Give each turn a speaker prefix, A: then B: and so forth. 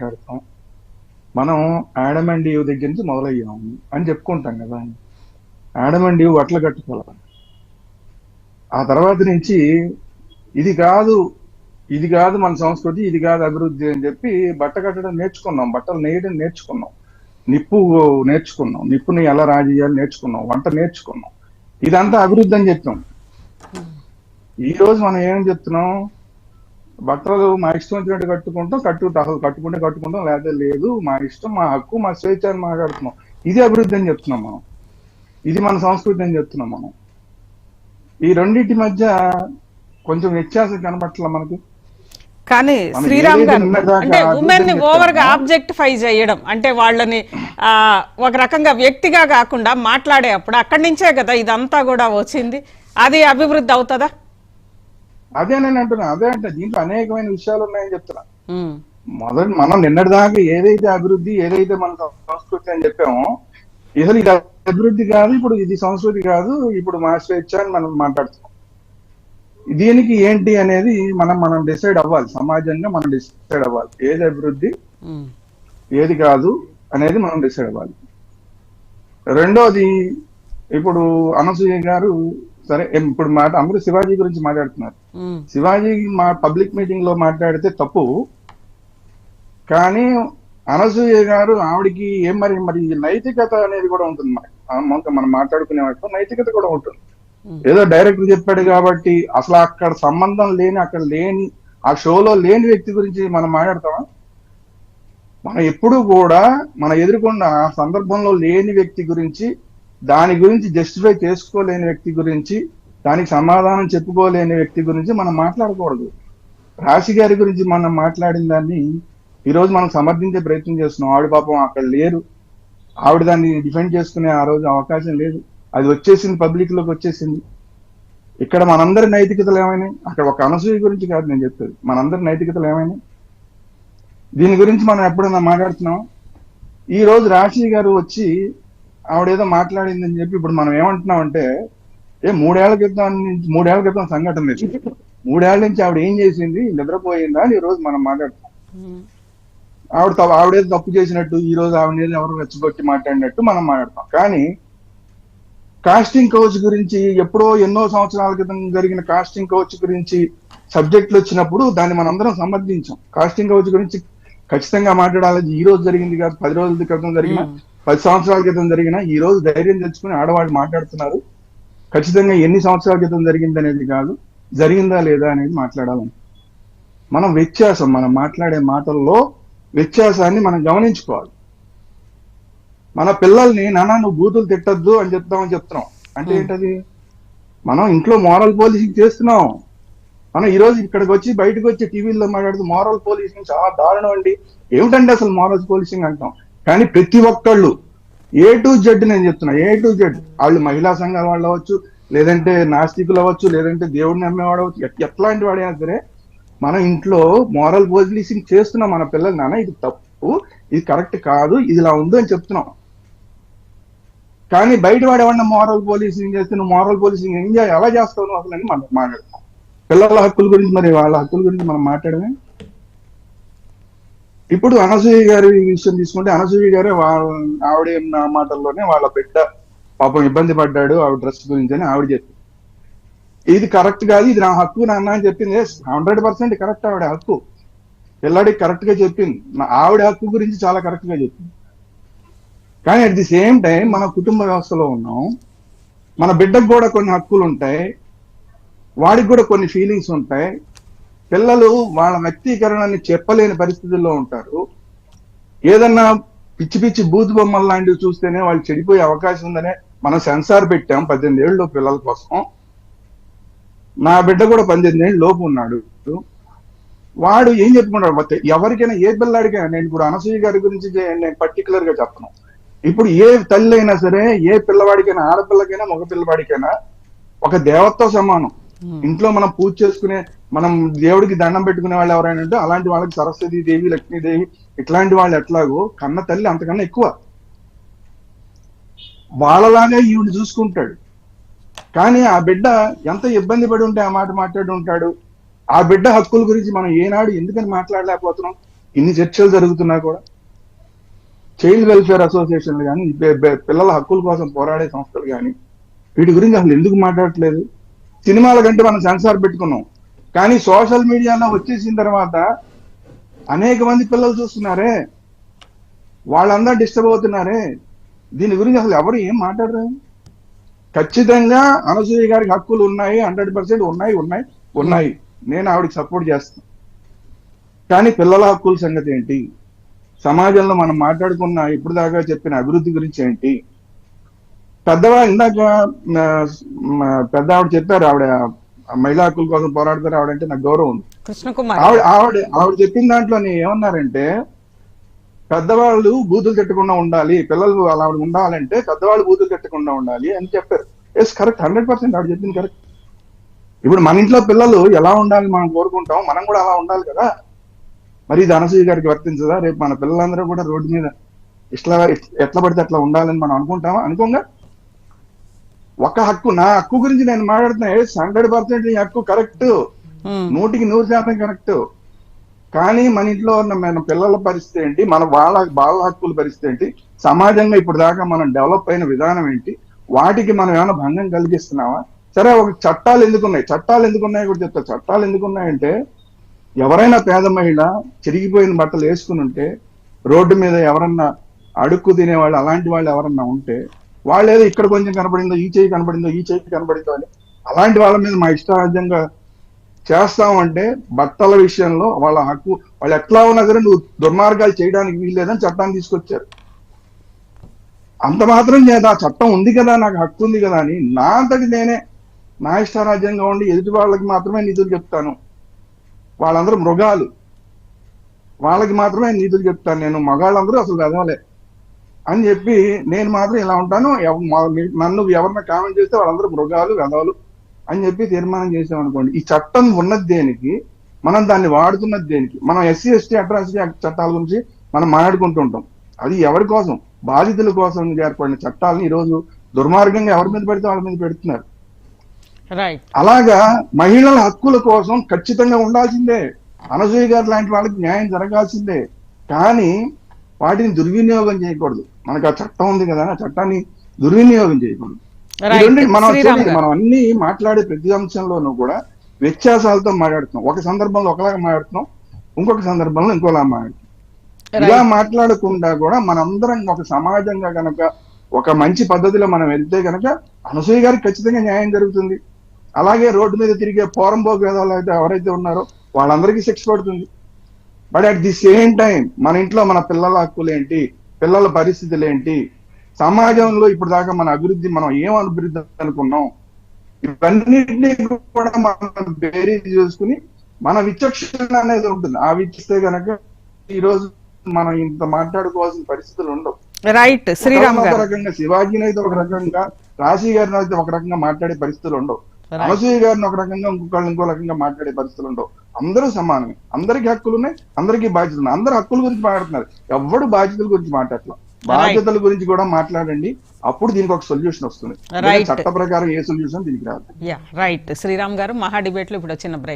A: మాట్లాడతాం. మనం Adam and Eve దగ్గర నుంచి మొదలయ్యాము అని చెప్పుకుంటాం కదా. యాడమ్ అండ్ ఈవ్ బట్టలు కట్టుకోవాలి. ఆ తర్వాత నుంచి ఇది కాదు ఇది కాదు మన సంస్కృతి, ఇది కాదు అభివృద్ధి అని చెప్పి బట్ట కట్టడం నేర్చుకున్నాం, బట్టలు నేయడం నేర్చుకున్నాం, నిప్పు నేర్చుకున్నాం, నిప్పుని ఎలా రాజేయాలి నేర్చుకున్నాం, వంట నేర్చుకున్నాం. ఇదంతా అభివృద్ధి అని చెప్పాం. ఈ రోజు మనం ఏం చెప్తున్నాం? బట్టలు మా ఇష్టం వచ్చినట్టు కట్టుకుంటాం, అసలు కట్టుకుంటే కట్టుకుంటాం, లేదా లేదు, మా ఇష్టం, మా హక్కు, మా స్వేచ్ఛ అని మాట్లాడుతున్నాం. ఇది అభివృద్ధి అని చెప్తున్నాం మనం. ఇది మన సంస్కృతి అని చెప్తున్నాం మనం. ఈ రెండింటి మధ్య కొంచెం వ్యత్యాసం కనబట్ల మనకి.
B: కానీ శ్రీరామ్ గారు అంటే ఉమెన్ ని ఓవర్ గా ఆబ్జెక్టిఫై చేయడం, అంటే వాళ్ళని ఒక రకంగా వ్యక్తిగా కాకుండా మాట్లాడే అప్పుడు అక్కడి నుంచే కదా ఇదంతా కూడా వచ్చింది. అది అభివృద్ధి అవుతుందా?
A: అదే నేను అంటున్నా. అదే అంటే దీంట్లో అనేకమైన విషయాలు ఉన్నాయని చెప్తున్నా. మొదటి మనం నిన్నటిదాకా ఏదైతే అభివృద్ధి, ఏదైతే మన సంస్కృతి అని చెప్పామో, అసలు ఇది అభివృద్ధి కాదు, ఇప్పుడు ఇది సంస్కృతి కాదు, ఇప్పుడు మా స్వేచ్ఛ అని మనం మాట్లాడుతున్నాం. దీనికి ఏంటి అనేది మనం డిసైడ్ అవ్వాలి. సమాజంగా మనం డిసైడ్ అవ్వాలి. ఏది అభివృద్ధి, ఏది కాదు అనేది మనం డిసైడ్ అవ్వాలి. రెండోది, ఇప్పుడు అనసూయ గారు సరే ఇప్పుడు అందరూ శివాజీ గురించి మాట్లాడుతున్నారు. శివాజీ పబ్లిక్ మీటింగ్ లో మాట్లాడితే తప్పు, కానీ అనసూయ గారు ఆవిడికి ఏం మరి నైతికత అనేది కూడా ఉంటుంది. మనం మాట్లాడుకునే వాటిలో నైతికత కూడా ఉంటుంది. ఏదో డైరెక్టర్ చెప్పాడు కాబట్టి అసలు అక్కడ సంబంధం లేని, అక్కడ లేని, ఆ షోలో లేని వ్యక్తి గురించి మనం మాట్లాడతామా? మనం ఎప్పుడు కూడా మన ఎదుర్కొన్న ఆ సందర్భంలో లేని వ్యక్తి గురించి, దాని గురించి జస్టిఫై చేసుకోలేని వ్యక్తి గురించి, దానికి సమాధానం చెప్పుకోలేని వ్యక్తి గురించి మనం మాట్లాడకూడదు. రాశి గారి గురించి మనం మాట్లాడిన దాన్ని ఈరోజు మనం సమర్థించే ప్రయత్నం చేస్తున్నాం. ఆవిడ పాపం అక్కడ లేరు, ఆవిడ దాన్ని డిఫెండ్ చేసుకునే ఆ రోజు అవకాశం లేదు. అది వచ్చేసింది, పబ్లిక్ లోకి వచ్చేసింది. ఇక్కడ మనందరి నైతికతలు ఏమైనాయి? అక్కడ ఒక అనసూయ గురించి కాదు నేను చెప్పేది, మనందరి నైతికతలు ఏమైనాయి? దీని గురించి మనం ఎప్పుడైనా మాట్లాడుతున్నాం? ఈ రోజు రాశి గారు వచ్చి ఆవిడేదో మాట్లాడిందని చెప్పి ఇప్పుడు మనం ఏమంటున్నాం అంటే, మూడేళ్ల క్రితం సంఘటన లేదు, 3 ఏళ్ల నుంచి ఆవిడ ఏం చేసింది, నిద్రపోయిందా అని ఈ రోజు మనం మాట్లాడుతున్నాం. ఆవిడేదో తప్పు చేసినట్టు, ఈ రోజు ఆవిడ ఎవరు రెచ్చగొట్టి మాట్లాడినట్టు మనం మాట్లాడతాం. కానీ కాస్టింగ్ కౌచ్ గురించి ఎప్పుడో ఎన్నో సంవత్సరాల క్రితం జరిగిన కాస్టింగ్ కౌచ్ గురించి సబ్జెక్టులు వచ్చినప్పుడు దాన్ని మనందరం సమర్థించాం. కాస్టింగ్ కౌచ్ గురించి ఖచ్చితంగా మాట్లాడాలి. ఈ రోజు జరిగింది కాదు, 10 రోజుల క్రితం జరిగిన, 10 సంవత్సరాల క్రితం జరిగిన, ఈ రోజు ధైర్యం తెచ్చుకుని ఆడవాళ్ళు మాట్లాడుతున్నారు. ఖచ్చితంగా ఎన్ని సంవత్సరాల క్రితం జరిగింది అనేది కాదు, జరిగిందా లేదా అనేది మాట్లాడాలని. మనం వ్యత్యాసం, మనం మాట్లాడే మాటల్లో వ్యత్యాసాన్ని మనం గమనించుకోవాలి. మన పిల్లల్ని నాన్న నువ్వు బూతులు తిట్టద్దు అని చెప్తున్నాం. అంటే ఏంటది? మనం ఇంట్లో మోరల్ పోలీసింగ్ చేస్తున్నాం. మనం ఈ రోజు ఇక్కడికి వచ్చి బయటకు వచ్చి టీవీలో మాట్లాడుతూ మోరల్ పోలీసింగ్ చాలా దారుణం అండి, ఏమిటండి అసలు మోరల్ పోలీసింగ్ అంటాం. కానీ ప్రతి ఒక్కళ్ళు A to Z నేను చెప్తున్నా, A to Z, వాళ్ళు మహిళా సంఘాల వాళ్ళు అవ్వచ్చు, లేదంటే నాస్తికులు అవ్వచ్చు, లేదంటే దేవుడిని నమ్మేవాడు అవ్వచ్చు, ఎట్లాంటి వాడైనా సరే మనం ఇంట్లో మోరల్ పోలీసింగ్ చేస్తున్నాం. మన పిల్లలు నాన్న ఇది తప్పు, ఇది కరెక్ట్ కాదు, ఇది ఇలా ఉంది అని చెప్తున్నాం. కానీ బయట వాడేవాడిన మోరల్ పోలీసింగ్ చేస్తే నువ్వు మోరల్ పోలీసింగ్ ఎలా చేస్తావు నువ్వు అసలు అని మనం మాట్లాడతాం. పిల్లల హక్కుల గురించి, మరి వాళ్ళ హక్కుల గురించి మనం మాట్లాడమే. ఇప్పుడు అనసూయ గారి విషయం తీసుకుంటే, అనసూయ గారే ఆవిడ మాటల్లోనే వాళ్ళ బిడ్డ పాపం ఇబ్బంది పడ్డాడు ఆవిడ డ్రెస్ గురించి అని ఆవిడ చెప్పింది. ఇది కరెక్ట్ కాదు, ఇది నా హక్కు నాన్న అని చెప్పింది. 100% కరెక్ట్, ఆవిడ హక్కు, పిల్లాడికి కరెక్ట్ గా చెప్పింది. ఆవిడ హక్కు గురించి చాలా కరెక్ట్ గా చెప్పింది. కానీ అట్ ది సేమ్ టైం మన కుటుంబ వ్యవస్థలో ఉన్నాం, మన బిడ్డకు కూడా కొన్ని హక్కులు ఉంటాయి, వాడికి కూడా కొన్ని ఫీలింగ్స్ ఉంటాయి. పిల్లలు వాళ్ళ వ్యక్తీకరణని చెప్పలేని పరిస్థితుల్లో ఉంటారు. ఏదన్నా పిచ్చి పిచ్చి బూత్ బొమ్మలు లాంటివి చూస్తేనే వాళ్ళు చెడిపోయే అవకాశం ఉందనే మనం సెన్సార్ పెట్టాం 18 ఏళ్ళు పిల్లల కోసం. నా బిడ్డ కూడా 18 ఏళ్ళు లోపు ఉన్నాడు. వాడు ఏం చెప్పుకుంటాడు? ఎవరికైనా, ఏ పిల్లాడికైనా, నేను ఇప్పుడు అనసూయ గారి గురించి నేను పర్టికులర్ గా చెప్తాను. ఇప్పుడు ఏ తల్లి అయినా సరే, ఏ పిల్లవాడికైనా, ఆడపిల్లకైనా మగ పిల్లవాడికైనా ఒక దేవతతో సమానం. ఇంట్లో మనం పూజ చేసుకునే, మనం దేవుడికి దండం పెట్టుకునే వాళ్ళు ఎవరైనా ఉంటే అలాంటి వాళ్ళకి సరస్వతి దేవి, లక్ష్మీదేవి, ఇట్లాంటి వాళ్ళు ఎట్లాగో కన్న తల్లి అంతకన్నా ఎక్కువ. వాళ్ళలాగా ఈవిడ చూసుకుంటాడు. కానీ ఆ బిడ్డ ఎంత ఇబ్బంది పడి ఉంటే ఆ మాట మాట్లాడి ఉంటాడు. ఆ బిడ్డ హక్కుల గురించి మనం ఏనాడు ఎందుకని మాట్లాడలేకపోతున్నాం? ఇన్ని చర్చలు జరుగుతున్నా కూడా చైల్డ్ వెల్ఫేర్ అసోసియేషన్లు కానీ పిల్లల హక్కుల కోసం పోరాడే సంస్థలు కానీ వీటి గురించి అసలు ఎందుకు మాట్లాడట్లేదు? సినిమాల కంటే మనం సెన్సార్ పెట్టుకున్నాం, కానీ సోషల్ మీడియాలో వచ్చేసిన తర్వాత అనేక మంది పిల్లలు చూస్తున్నారే, వాళ్ళందరూ డిస్టర్బ్ అవుతున్నారే. దీని గురించి అసలు ఎవరు ఏం మాట్లాడరు. ఖచ్చితంగా అనసూయ గారికి హక్కులు ఉన్నాయి, 100% ఉన్నాయి. నేను ఆవిడకి సపోర్ట్ చేస్తాను. కానీ పిల్లల హక్కుల సంగతి ఏంటి? సమాజంలో మనం మాట్లాడుకున్న ఇప్పుడు దాకా చెప్పిన అభివృద్ధి గురించి ఏంటి? ఇందాక పెద్ద ఆవిడ చెప్పారు, ఆవిడ మహిళా హక్కుల కోసం పోరాడతారు ఆవిడంటే నాకు గౌరవం ఉంది.
B: కృష్ణకుమార్
A: ఆవిడ చెప్పిన దాంట్లో ఏమన్నారంటే, పెద్దవాళ్ళు బూతులు తిట్టకుండా ఉండాలి, పిల్లలు అలా ఉండాలంటే పెద్దవాళ్ళు బూతులు తిట్టకుండా ఉండాలి అని చెప్పారు. ఎస్, కరెక్ట్, 100% ఆవిడ చెప్పింది కరెక్ట్. ఇప్పుడు మన ఇంట్లో పిల్లలు ఎలా ఉండాలి మనం కోరుకుంటాం, మనం కూడా అలా ఉండాలి కదా. మరి ఇది అనసూయ గారికి వర్తించదా? రేపు మన పిల్లలందరూ కూడా రోడ్డు మీద ఎట్లా పడితే అట్లా ఉండాలని మనం అనుకుంటామా? అనుకోంగా. ఒక హక్కు, నా హక్కు గురించి నేను మాట్లాడుతున్నా. 100% ఈ హక్కు కరెక్ట్, 100% కరెక్ట్. కానీ మన ఇంట్లో ఉన్న మన పిల్లల పరిస్థితి ఏంటి, వాళ్ళ హక్కుల పరిస్థితి ఏంటి, సమాజంగా ఇప్పుడు దాకా మనం డెవలప్ అయిన విధానం ఏంటి, వాటికి మనం ఏమైనా భంగం కలిగిస్తున్నావా? సరే, ఒక చట్టాలు ఎందుకున్నాయి కూడా చెప్తా. చట్టాలు ఎందుకున్నాయంటే, ఎవరైనా పేద మహిళ చిరిగిపోయిన బట్టలు వేసుకుని ఉంటే, రోడ్డు మీద ఎవరన్నా అడుక్కు తినేవాళ్ళు అలాంటి వాళ్ళు ఎవరన్నా ఉంటే, వాళ్ళు ఏదో ఇక్కడ కొంచెం కనబడిందో, ఈ చేయి కనబడిందో అని అలాంటి వాళ్ళ మీద మా ఇష్టారాజ్యంగా చేస్తామంటే, బట్టల విషయంలో వాళ్ళ హక్కు, వాళ్ళు ఎట్లా ఉన్నా సరే నువ్వు దుర్మార్గాలు చేయడానికి వీల్లేదని చట్టాన్ని తీసుకొచ్చారు. అంత మాత్రం చేత ఆ చట్టం ఉంది కదా, నాకు హక్కు ఉంది కదా అని నా అంతటి నేనే నా ఇష్టారాజ్యంగా ఉండి ఎదుటి వాళ్ళకి మాత్రమే నీతులు చెప్తాను, వాళ్ళందరూ మృగాలు, వాళ్ళకి మాత్రమే నీతులు చెప్తాను, నేను మగాళ్ళందరూ అసలు చదవలే అని చెప్పి నేను మాత్రం ఇలా ఉంటాను. నన్ను ఎవరన్నా కామెంట్ చేస్తే వాళ్ళందరూ మృగాలు, వెధవలు అని చెప్పి తీర్మానం చేసాం అనుకోండి. ఈ చట్టం ఉన్నది దేనికి, మనం దాన్ని వాడుతున్నది దేనికి? మనం ఎస్సీ ఎస్టీ అట్రాసిటీ చట్టాల గురించి మనం మాట్లాడుకుంటుంటాం. అది ఎవరి కోసం? బాధితుల కోసం ఏర్పడిన చట్టాలను ఈరోజు దుర్మార్గంగా ఎవరి మీద పడితే వాళ్ళ మీద పెడుతున్నారు. అలాగా మహిళల హక్కుల కోసం ఖచ్చితంగా ఉండాల్సిందే, అనసూయ గారు లాంటి వాళ్ళకి న్యాయం జరగాల్సిందే. కానీ వాటిని దుర్వినియోగం చేయకూడదు. మనకు ఆ చట్టం ఉంది కదా, ఆ చట్టాన్ని దుర్వినియోగం చేయకూడదు. మనం అన్ని మాట్లాడే ప్రతి అంశంలోనూ కూడా వ్యత్యాసాలతో మాట్లాడుతున్నాం. ఒక సందర్భంలో ఒకలాగా మాట్లాడుతున్నాం, ఇంకొక సందర్భంలో ఇంకోలా మాట్లాడుతున్నాం. ఇలా మాట్లాడకుండా కూడా మనందరం ఒక సమాజంగా కనుక ఒక మంచి పద్ధతిలో మనం వెళ్తే కనుక అనసూయ గారికి ఖచ్చితంగా న్యాయం జరుగుతుంది. అలాగే రోడ్డు మీద తిరిగే పోరంబోకు వేదాలు అయితే ఎవరైతే ఉన్నారో వాళ్ళందరికీ శిక్ష పడుతుంది. But at the same time మన ఇంట్లో మన పిల్లల హక్కులు ఏంటి, పిల్లల పరిస్థితులు ఏంటి, సమాజంలో ఇప్పుడు దాకా మన అభివృద్ధి, మనం ఏం అభివృద్ధి అనుకున్నాం, ఇవన్నిటినీ కూడా మనం బేరీజ్ చేసుకుని మన విచక్షణ అనేది ఉంటుంది. ఆ విచ్చిస్తే కనుక ఈ రోజు మనం ఇంత మాట్లాడుకోవాల్సిన పరిస్థితులు ఉండవు.
B: రైట్. శ్రీరామ్
A: ఒక రకంగా శివాజీని అయితే ఒక రకంగా, రాశి గారిని అయితే ఒక రకంగా మాట్లాడే పరిస్థితులు ఉండవు, అనసూయ గారిని ఒక రకంగా ఇంకో రకంగా మాట్లాడే పరిస్థితులు ఉండవు. అందరూ సమానమే, అందరికీ హక్కులు ఉన్నాయి, అందరికీ బాధ్యతలు ఉన్నాయి. అందరూ హక్కుల గురించి మాట్లాడుతున్నారు, ఎవడు బాధ్యతల గురించి మాట్లాడట్లా. బాధ్యతల గురించి కూడా మాట్లాడండి, అప్పుడు దీనికి ఒక సొల్యూషన్ వస్తుంది. చట్ట ప్రకారం ఏ సొల్యూషన్ దీనికి రాదు.
B: రైట్. శ్రీరామ్ గారు, మహా డిబేట్ లో ఇప్పుడు వచ్చిన బ్రేక్.